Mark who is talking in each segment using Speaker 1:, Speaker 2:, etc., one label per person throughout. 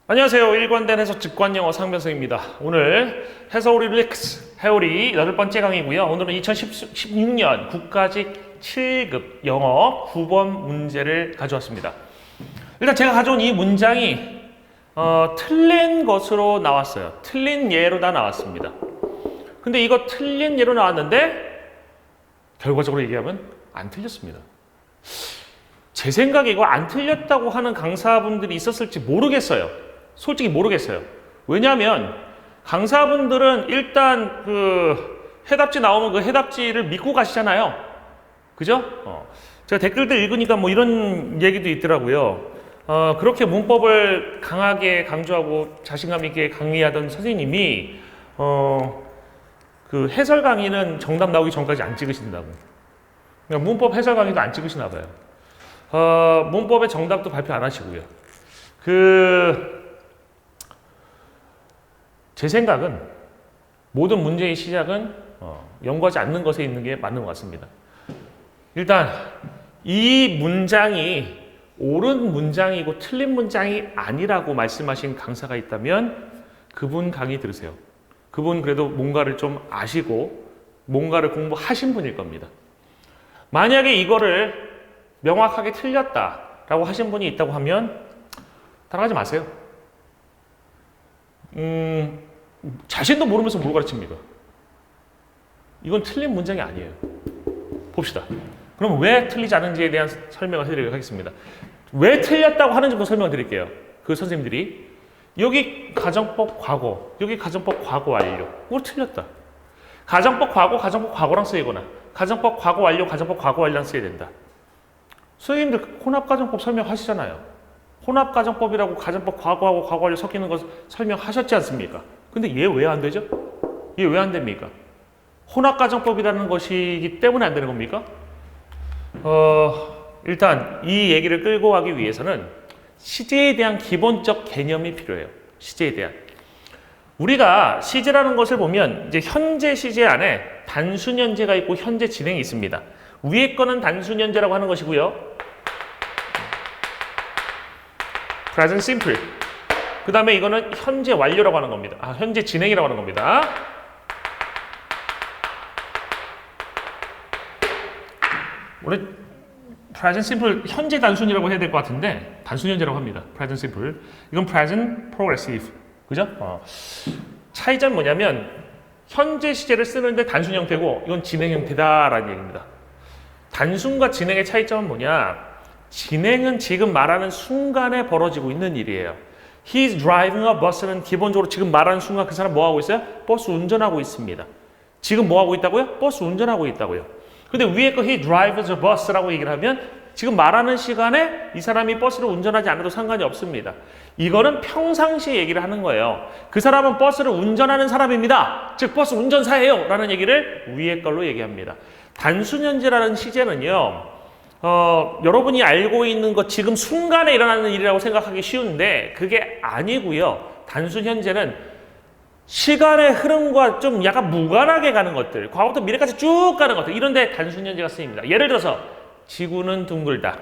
Speaker 1: 안녕하세요. 일관된 해석 직관영어 상변성입니다. 오늘 해서우리 릴렉스 해오리 8번째 강의고요. 오늘은 2016년 국가직 7급 영어 9번 문제를 가져왔습니다. 일단 제가 가져온 이 문장이 틀린 것으로 나왔어요. 틀린 예로 다 나왔습니다. 근데 이거 틀린 예로 나왔는데 결과적으로 얘기하면 안 틀렸습니다. 제 생각에 이거 안 틀렸다고 하는 강사분들이 있었을지 모르겠어요. 솔직히 모르겠어요. 왜냐하면 강사분들은 일단 그 해답지 나오면 그 해답지를 믿고 가시잖아요. 그죠? 제가 댓글들 읽으니까 뭐 이런 얘기도 있더라고요. 그렇게 문법을 강하게 강조하고 자신감 있게 강의하던 선생님이 그 해설 강의는 정답 나오기 전까지 안 찍으신다고. 그러니까 문법 해설 강의도 안 찍으시나 봐요. 문법의 정답도 발표 안 하시고요. 제 생각은 모든 문제의 시작은 연구하지 않는 것에 있는 게 맞는 것 같습니다. 일단 이 문장이 옳은 문장이고 틀린 문장이 아니라고 말씀하신 강사가 있다면 그분 강의 들으세요. 그분 그래도 뭔가를 좀 아시고 뭔가를 공부하신 분일 겁니다. 만약에 이거를 명확하게 틀렸다라고 하신 분이 있다고 하면 따라가지 마세요. 자신도 모르면서 뭘 가르칩니까? 이건 틀린 문장이 아니에요. 봅시다. 그럼 왜 틀리지 않은지에 대한 설명을 해드리도록 하겠습니다. 왜 틀렸다고 하는지부터 설명을 드릴게요. 그 선생님들이 여기 가정법 과거, 여기 가정법 과거 완료. 이거 틀렸다. 가정법 과거, 가정법 과거랑 쓰이거나 가정법 과거 완료, 가정법 과거 완료랑 써야 된다. 선생님들 혼합가정법 설명하시잖아요. 혼합가정법이라고 가정법 과거하고 과거 완료 섞이는 거 설명하셨지 않습니까? 근데 얘 왜 안 되죠? 얘 왜 안 됩니까? 혼합가정법이라는 것이기 때문에 안 되는 겁니까? 일단 이 얘기를 끌고 가기 위해서는 시제에 대한 기본적 개념이 필요해요. 시제에 대한. 우리가 시제라는 것을 보면 이제 현재 시제 안에 단순 현재가 있고 현재 진행이 있습니다. 위에 거는 단순 현재라고 하는 것이고요. present simple. 그 다음에 이거는 현재 완료라고 하는 겁니다. 현재 진행이라고 하는 겁니다. 원래 present simple 현재 단순이라고 해야 될 것 같은데 단순 현재라고 합니다. present simple. 이건 present progressive. 그죠? 차이점은 뭐냐면 현재 시제를 쓰는데 단순 형태고 이건 진행 형태다라는 얘기입니다. 단순과 진행의 차이점은 뭐냐? 진행은 지금 말하는 순간에 벌어지고 있는 일이에요. He's driving a bus는 기본적으로 지금 말하는 순간 그 사람 뭐 하고 있어요? 버스 운전하고 있습니다. 지금 뭐 하고 있다고요? 버스 운전하고 있다고요. 근데 위에 거 he drives a bus라고 얘기를 하면 지금 말하는 시간에 이 사람이 버스를 운전하지 않아도 상관이 없습니다. 이거는 평상시에 얘기를 하는 거예요. 그 사람은 버스를 운전하는 사람입니다. 즉 버스 운전사예요 라는 얘기를 위에 걸로 얘기합니다. 단순 현재라는 시제는요. 여러분이 알고 있는 것 지금 순간에 일어나는 일이라고 생각하기 쉬운데 그게 아니고요. 단순 현재는 시간의 흐름과 좀 약간 무관하게 가는 것들, 과거부터 미래까지 쭉 가는 것들, 이런 데 단순 현재가 쓰입니다. 예를 들어서 지구는 둥글다.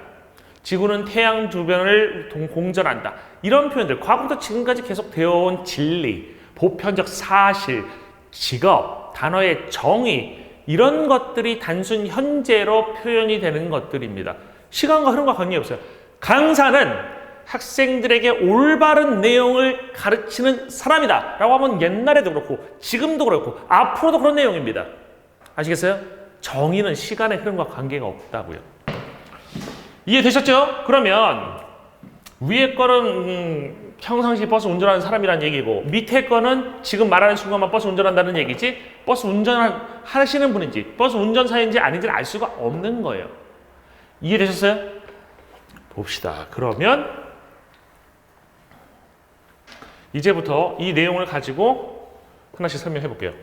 Speaker 1: 지구는 태양 주변을 공전한다. 이런 표현들, 과거부터 지금까지 계속 되어온 진리, 보편적 사실, 직업, 단어의 정의, 이런 것들이 단순 현재로 표현이 되는 것들입니다. 시간과 흐름과 관계없어요. 강사는 학생들에게 올바른 내용을 가르치는 사람이다 라고 하면 옛날에도 그렇고 지금도 그렇고 앞으로도 그런 내용입니다. 아시겠어요? 정의는 시간의 흐름과 관계가 없다고요. 이해되셨죠? 그러면 위에 거는 평상시 버스 운전하는 사람이라는 얘기고 밑에 거는 지금 말하는 순간만 버스 운전한다는 얘기지 버스 운전하시는 분인지 버스 운전사인지 아닌지를 알 수가 없는 거예요. 이해되셨어요? 봅시다. 그러면 이제부터 이 내용을 가지고 하나씩 설명해 볼게요.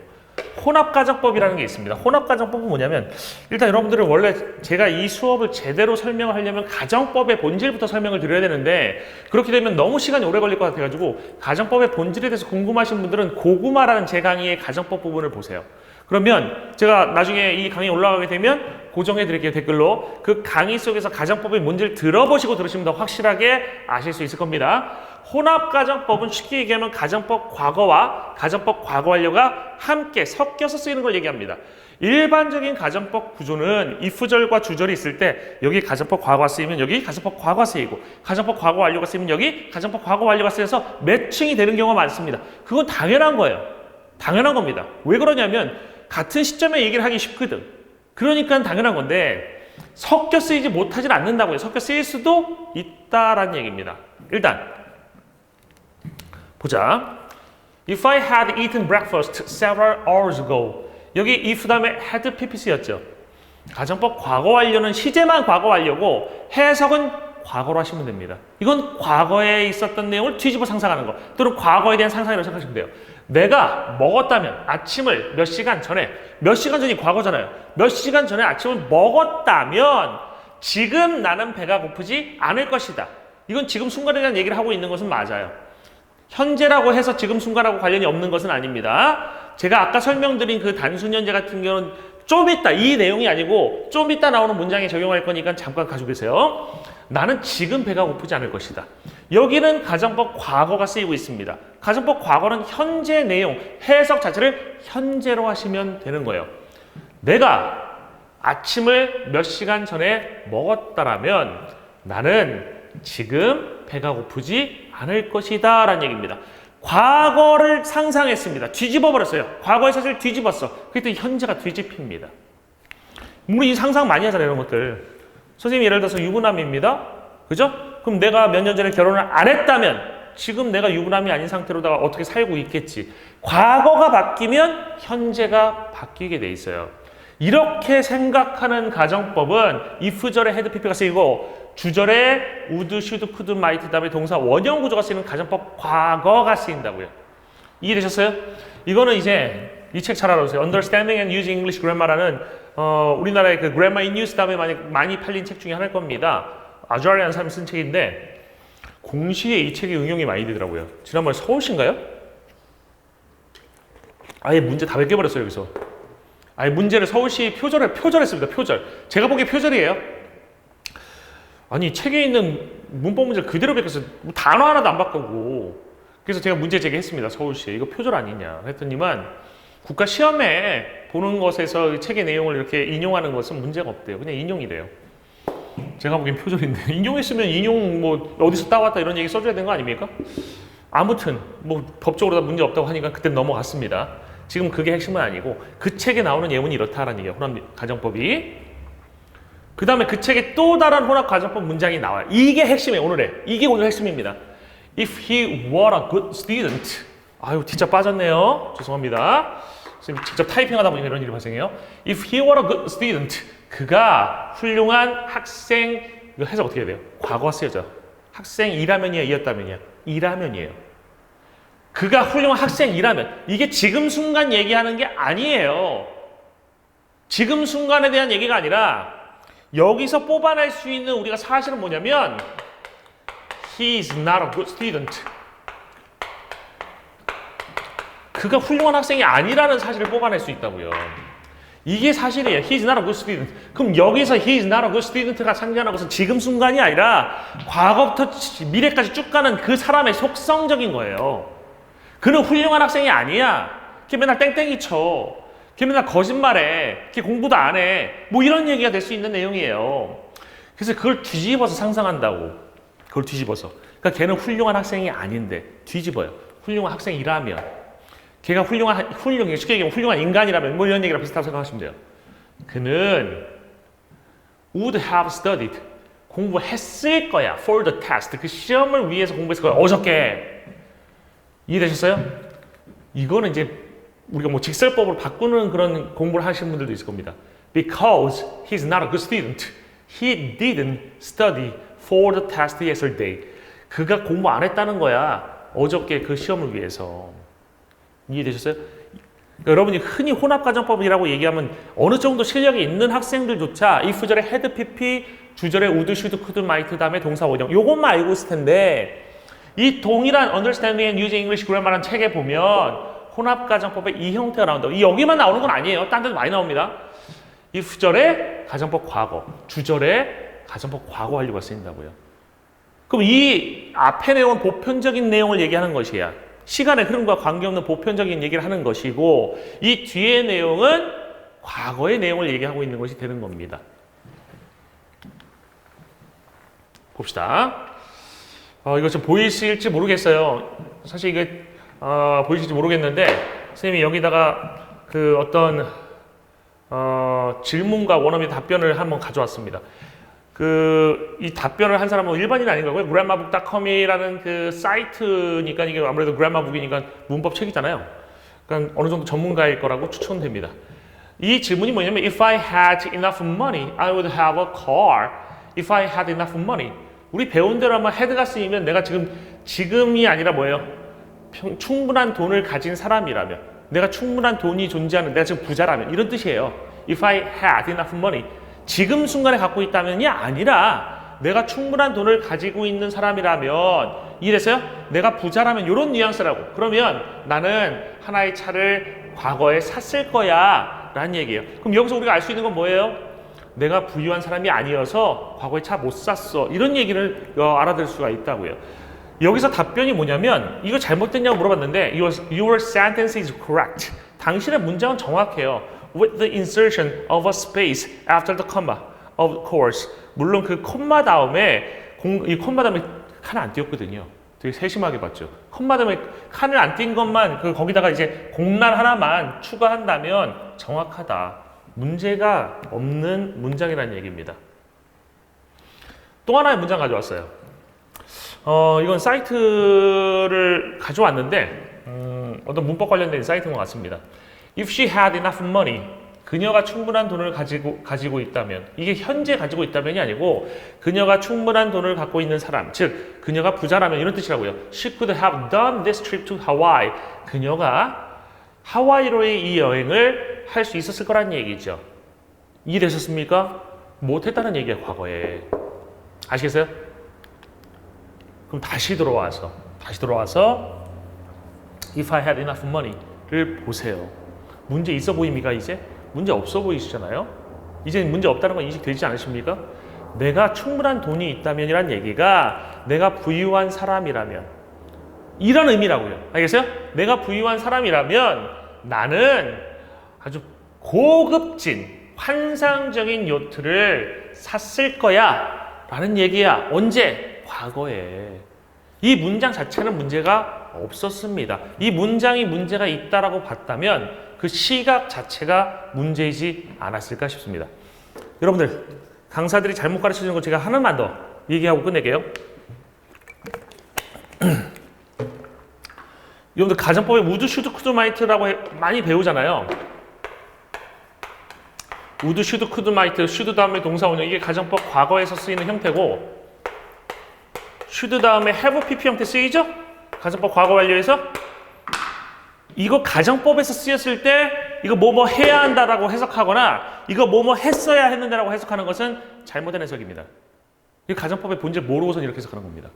Speaker 1: 혼합가정법이라는 게 있습니다. 혼합가정법은 뭐냐면 일단 여러분들은 원래 제가 이 수업을 제대로 설명을 하려면 가정법의 본질부터 설명을 드려야 되는데 그렇게 되면 너무 시간이 오래 걸릴 것 같아가지고 가정법의 본질에 대해서 궁금하신 분들은 고구마라는 제 강의의 가정법 부분을 보세요. 그러면 제가 나중에 이 강의 올라가게 되면 고정해 드릴게요. 댓글로. 그 강의 속에서 가정법의 뭔지를 들어보시고 들으시면 더 확실하게 아실 수 있을 겁니다. 혼합가정법은 쉽게 얘기하면 가정법 과거와 가정법 과거 완료가 함께 섞여서 쓰이는 걸 얘기합니다. 일반적인 가정법 구조는 if절과 주절이 있을 때 여기 가정법 과거가 쓰이면 여기 가정법 과거가 쓰이고 가정법 과거 완료가 쓰이면 여기 가정법 과거 완료가 쓰여서 매칭이 되는 경우가 많습니다. 그건 당연한 거예요. 당연한 겁니다. 왜 그러냐면 같은 시점에 얘기를 하기 쉽거든. 그러니까 당연한 건데 섞여 쓰이지 못하진 않는다고요. 섞여 쓰일 수도 있다라는 얘기입니다. 일단 보자. If I had eaten breakfast several hours ago. 여기 if 다음에 had ppc였죠. 가정법 과거 완료는 시제만 과거 완료고 해석은 과거로 하시면 됩니다. 이건 과거에 있었던 내용을 뒤집어 상상하는 거 또는 과거에 대한 상상이라고 생각하시면 돼요. 내가 먹었다면 아침을 몇 시간 전이 과거잖아요. 몇 시간 전에 아침을 먹었다면 지금 나는 배가 고프지 않을 것이다. 이건 지금 순간에 대한 얘기를 하고 있는 것은 맞아요. 현재라고 해서 지금 순간하고 관련이 없는 것은 아닙니다. 제가 아까 설명드린 그 단순 현재 같은 경우는 좀 이따 이 내용이 아니고 좀 이따 나오는 문장에 적용할 거니까 잠깐 가지고 계세요. 나는 지금 배가 고프지 않을 것이다. 여기는 가정법 과거가 쓰이고 있습니다. 가정법 과거는 현재 내용, 해석 자체를 현재로 하시면 되는 거예요. 내가 아침을 몇 시간 전에 먹었다라면 나는 지금 배가 고프지 않을 것이다 라는 얘기입니다. 과거를 상상했습니다. 뒤집어 버렸어요. 과거의 사실을 뒤집었어. 그때 현재가 뒤집힙니다. 우리 상상 많이 하잖아요. 이런 것들. 선생님이 예를 들어서 유부남입니다. 그죠? 그럼 내가 몇 년 전에 결혼을 안 했다면 지금 내가 유부남이 아닌 상태로다가 어떻게 살고 있겠지. 과거가 바뀌면 현재가 바뀌게 돼 있어요. 이렇게 생각하는 가정법은 if절에 had pp가 쓰이고 주절에 would, should, could, might 다음에 동사 원형 구조가 쓰이는 가정법 과거가 쓰인다고요. 이해되셨어요? 이거는 이제 이 책 잘 알아보세요. Understanding and Using English Grammar라는 우리나라의 그 Grammar in Use 다음에 많이 팔린 책 중에 하나일 겁니다. 아주아리라는 사람이 쓴 책인데 공시에 이 책이 응용이 많이 되더라고요. 지난번에 서울시인가요? 아예 문제 다 베껴버렸어요. 여기서. 아예 문제를 서울시 표절했습니다. 표절. 제가 보기에 표절이에요. 아니 책에 있는 문법 문제 그대로 베껴서 단어 하나도 안 바꾸고 그래서 제가 문제 제기했습니다. 서울시에 이거 표절 아니냐 했더니만 국가 시험에 보는 것에서 책의 내용을 이렇게 인용하는 것은 문제가 없대요. 그냥 인용이래요. 제가 보기엔 표절인데 인용했으면 인용 뭐 어디서 따왔다 이런 얘기 써줘야 되는 거 아닙니까? 아무튼 뭐 법적으로 다 문제 없다고 하니까 그때 넘어갔습니다. 지금 그게 핵심은 아니고 그 책에 나오는 예문이 이렇다라는 얘기예요. 혼합가정법이. 그 다음에 그 책에 또 다른 혼합가정법 문장이 나와요. 이게 핵심이에요. 이게 오늘 핵심입니다. If he were a good student. 아유 진짜 빠졌네요. 죄송합니다. 지금 직접 타이핑하다 보니까 이런 일이 발생해요. If he were a good student. 그가 훌륭한 학생. 이거 해석 어떻게 해야 돼요? 과거가 쓰여져. 학생이라면이야 이었다면이야? 이라면이에요. 그가 훌륭한 학생이라면. 이게 지금 순간 얘기하는 게 아니에요. 지금 순간에 대한 얘기가 아니라 여기서 뽑아낼 수 있는 우리가 사실은 뭐냐면 He is not a good student. 그가 훌륭한 학생이 아니라는 사실을 뽑아낼 수 있다고요. 이게 사실이에요. He is not a good student. 그럼 여기서 He is not a good student가 상징하는 것은 지금 순간이 아니라 과거부터 미래까지 쭉 가는 그 사람의 속성적인 거예요. 그는 훌륭한 학생이 아니야. 걔 맨날 땡땡이 쳐. 걔 맨날 거짓말해. 걔 공부도 안 해. 뭐 이런 얘기가 될 수 있는 내용이에요. 그래서 그걸 뒤집어서 상상한다고. 그걸 뒤집어서. 그러니까 걔는 훌륭한 학생이 아닌데 뒤집어요. 훌륭한 학생이라면. 걔가 쉽게 얘기하면 훌륭한 인간이라면 뭐 이런 얘기랑 비슷하다고 생각하시면 돼요. 그는 would have studied. 공부했을 거야. for the test. 그 시험을 위해서 공부했을 거야. 어저께. 이해되셨어요? 이거는 이제 우리가 뭐 직설법으로 바꾸는 그런 공부를 하시는 분들도 있을 겁니다. Because he's not a good student. He didn't study for the test yesterday. 그가 공부 안 했다는 거야. 어저께 그 시험을 위해서. 이해되셨어요? 그러니까 여러분이 흔히 혼합가정법이라고 얘기하면 어느 정도 실력이 있는 학생들조차 if절에 had, pp, 주절에 would, should, could, might 다음에 동사 원형 요것만 알고 있을 텐데 이 동일한 Understanding and Using English Grammar라는 책에 보면 혼합가정법의 이 형태가 나온다고. 이 여기만 나오는 건 아니에요. 딴 데도 많이 나옵니다. if절에 가정법 과거, 주절에 가정법 과거 완료가 쓰인다고요. 그럼 이 앞의 내용은 보편적인 내용을 얘기하는 것이야. 시간의 흐름과 관계없는 보편적인 얘기를 하는 것이고 이 뒤의 내용은 과거의 내용을 얘기하고 있는 것이 되는 겁니다. 봅시다. 이거 좀 보이실지 모르겠어요. 사실 이게 보이실지 모르겠는데 선생님이 여기다가 그 어떤 질문과 원어민 답변을 한번 가져왔습니다. 이 답변을 한 사람은 일반인이 아닌 거고요. grammarbook.com이라는 그 사이트니까 이게 아무래도 그래머북이니까 문법 책이잖아요. 그러니까 어느 정도 전문가일 거라고 추천됩니다. 이 질문이 뭐냐면 If I had enough money, I would have a car. If I had enough money. 우리 배운 대로 하면 had가 쓰이면 내가 지금이 아니라 뭐예요? 충분한 돈을 가진 사람이라면, 내가 충분한 돈이 존재하는, 내가 지금 부자라면 이런 뜻이에요. If I had enough money. 지금 순간에 갖고 있다면이 아니라 내가 충분한 돈을 가지고 있는 사람이라면 이래서요. 내가 부자라면 이런 뉘앙스라고. 그러면 나는 하나의 차를 과거에 샀을 거야 라는 얘기예요. 그럼 여기서 우리가 알 수 있는 건 뭐예요? 내가 부유한 사람이 아니어서 과거에 차 못 샀어. 이런 얘기를 알아들 수가 있다고요. 여기서 답변이 뭐냐면 이거 잘못됐냐고 물어봤는데 Your sentence is correct. 당신의 문장은 정확해요. With the insertion of a space after the comma, of course. 물론 그 콤마 다음에 이 콤마 다음에 칸을 안 띄웠거든요. 되게 세심하게 봤죠. 콤마 다음에 칸을 안 띈 것만 거기다가 이제 공란 하나만 추가한다면 정확하다. 문제가 없는 문장이라는 얘기입니다. 또 하나의 문장 가져왔어요. 이건 사이트를 가져왔는데 어떤 문법 관련된 사이트인 것 같습니다. If she had enough money, 그녀가 충분한 돈을 가지고 있다면, 이게 현재 가지고 있다면이 아니고 그녀가 충분한 돈을 갖고 있는 사람, 즉 그녀가 부자라면 이런 뜻이라고요. She could have done this trip to Hawaii. 그녀가 하와이로의 이 여행을 할 수 있었을 거란 얘기죠. 이해되셨습니까? 못했다는 얘기야, 과거에. 아시겠어요? 그럼 다시 돌아와서 If I had enough money를 보세요. 문제 있어 보입니까 이제? 문제 없어 보이시잖아요? 이제 문제 없다는 건 인식되지 않으십니까? 내가 충분한 돈이 있다면이란 얘기가 내가 부유한 사람이라면 이런 의미라고요. 알겠어요? 내가 부유한 사람이라면 나는 아주 고급진 환상적인 요트를 샀을 거야 라는 얘기야. 언제? 과거에. 이 문장 자체는 문제가 없었습니다. 이 문장이 문제가 있다라고 봤다면 그 시각 자체가 문제이지 않았을까 싶습니다. 여러분들, 강사들이 잘못 가르쳐주는 거 제가 하나만 더 얘기하고 끝낼게요. 여러분들 가정법에 우드, 슈드, 쿠드, 마이트라고 많이 배우잖아요. 우드, 슈드, 쿠드, 마이트, 슈드 다음에 동사 원형, 이게 가정법 과거에서 쓰이는 형태고 슈드 다음에 have, pp 형태 쓰이죠? 가정법 과거 완료에서 이거 가정법에서 쓰였을 때 이거 뭐뭐 해야 한다라고 해석하거나 이거 뭐뭐 했어야 했는데라고 해석하는 것은 잘못된 해석입니다. 이 가정법의 본질 모르고선 이렇게 해석하는 겁니다.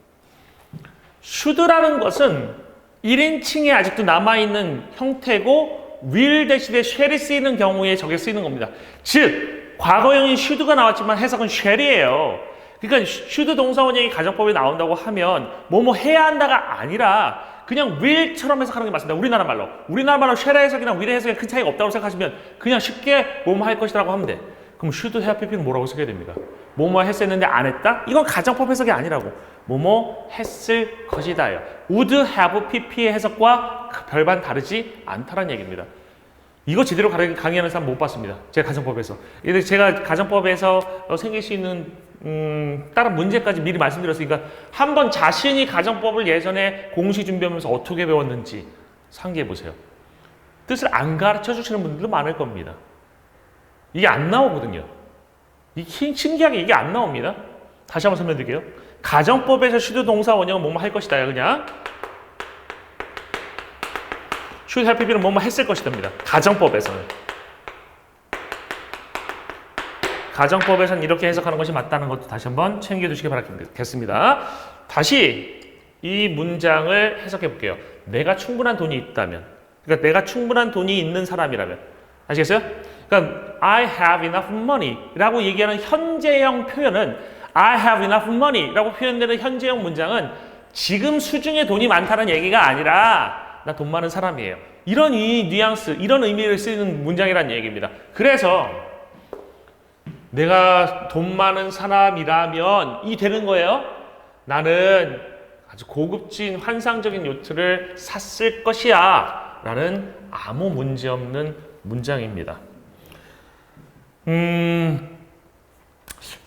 Speaker 1: should라는 것은 1인칭에 아직도 남아있는 형태고 will 대신에 shall이 쓰이는 경우에 저게 쓰이는 겁니다. 즉 과거형인 should가 나왔지만 해석은 shall이에요. 그러니까 should 동사 원형이 가정법에 나온다고 하면 뭐뭐 해야 한다가 아니라 그냥 will처럼 해석하는 게 맞습니다. 우리나라 말로 shall의 해석이랑 will의 해석에 큰 차이가 없다고 생각하시면 그냥 쉽게 뭐뭐 할 것이라고 하면 돼. 그럼 should, have, pp는 뭐라고 쓰게 됩니까? 뭐뭐 했었는데 안 했다? 이건 가정법 해석이 아니라고. 뭐뭐 했을 것이다요. would, have, pp의 해석과 별반 다르지 않다는 얘기입니다. 이거 제대로 강의하는 사람 못 봤습니다. 제가 가정법에서. 제가 가정법에서 생길 수 있는 다른 문제까지 미리 말씀드렸으니까 한번 자신이 가정법을 예전에 공시 준비하면서 어떻게 배웠는지 상기해 보세요. 뜻을 안 가르쳐 주시는 분들도 많을 겁니다. 이게 안 나오거든요. 신기하게 이게 안 나옵니다. 다시 한번 설명드릴게요. 가정법에서 should 동사 원형은 뭐뭐 할 것이다. 그냥 should have pp는 뭐뭐 했을 것이답니다. 가정법에서는 이렇게 해석하는 것이 맞다는 것도 다시 한번 챙겨주시기 바라겠습니다. 다시 이 문장을 해석해 볼게요. 내가 충분한 돈이 있다면, 그러니까 내가 충분한 돈이 있는 사람이라면, 아시겠어요? 그러니까 I have enough money 라고 얘기하는 현재형 표현은 I have enough money 라고 표현되는 현재형 문장은 지금 수중에 돈이 많다는 얘기가 아니라 나 돈 많은 사람이에요. 이런 이 뉘앙스, 이런 의미를 쓰는 문장이라는 얘기입니다. 그래서 내가 돈 많은 사람이라면 이 되는 거예요. 나는 아주 고급진 환상적인 요트를 샀을 것이야 라는 아무 문제 없는 문장입니다.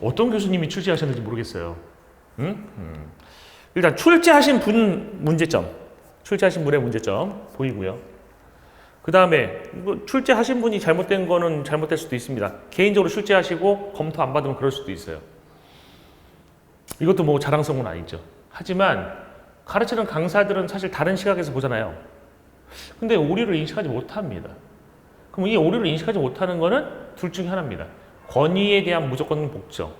Speaker 1: 어떤 교수님이 출제하셨는지 모르겠어요. 일단 출제하신 분 문제점, 출제하신 분의 문제점 보이고요. 그 다음에 출제하신 분이 잘못된 거는 잘못될 수도 있습니다. 개인적으로 출제하시고 검토 안 받으면 그럴 수도 있어요. 이것도 뭐 자랑스러운 건 아니죠. 하지만 가르치는 강사들은 사실 다른 시각에서 보잖아요. 근데 오류를 인식하지 못합니다. 그럼 이 오류를 인식하지 못하는 거는 둘 중에 하나입니다. 권위에 대한 무조건 복종.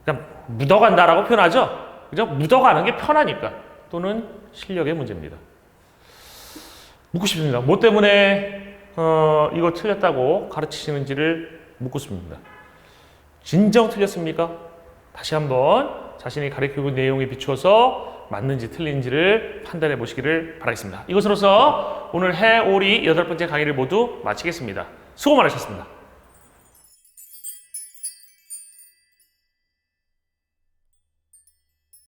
Speaker 1: 그냥 묻어간다라고 표현하죠. 그죠? 묻어가는 게 편하니까. 또는 실력의 문제입니다. 묻고 싶습니다. 뭐 때문에 이거 틀렸다고 가르치시는지를 묻고 싶습니다. 진정 틀렸습니까? 다시 한번 자신이 가르치고 내용에 비추어서 맞는지 틀린지를 판단해 보시기를 바라겠습니다. 이것으로서 오늘 해오리 8번째 강의를 모두 마치겠습니다. 수고 많으셨습니다.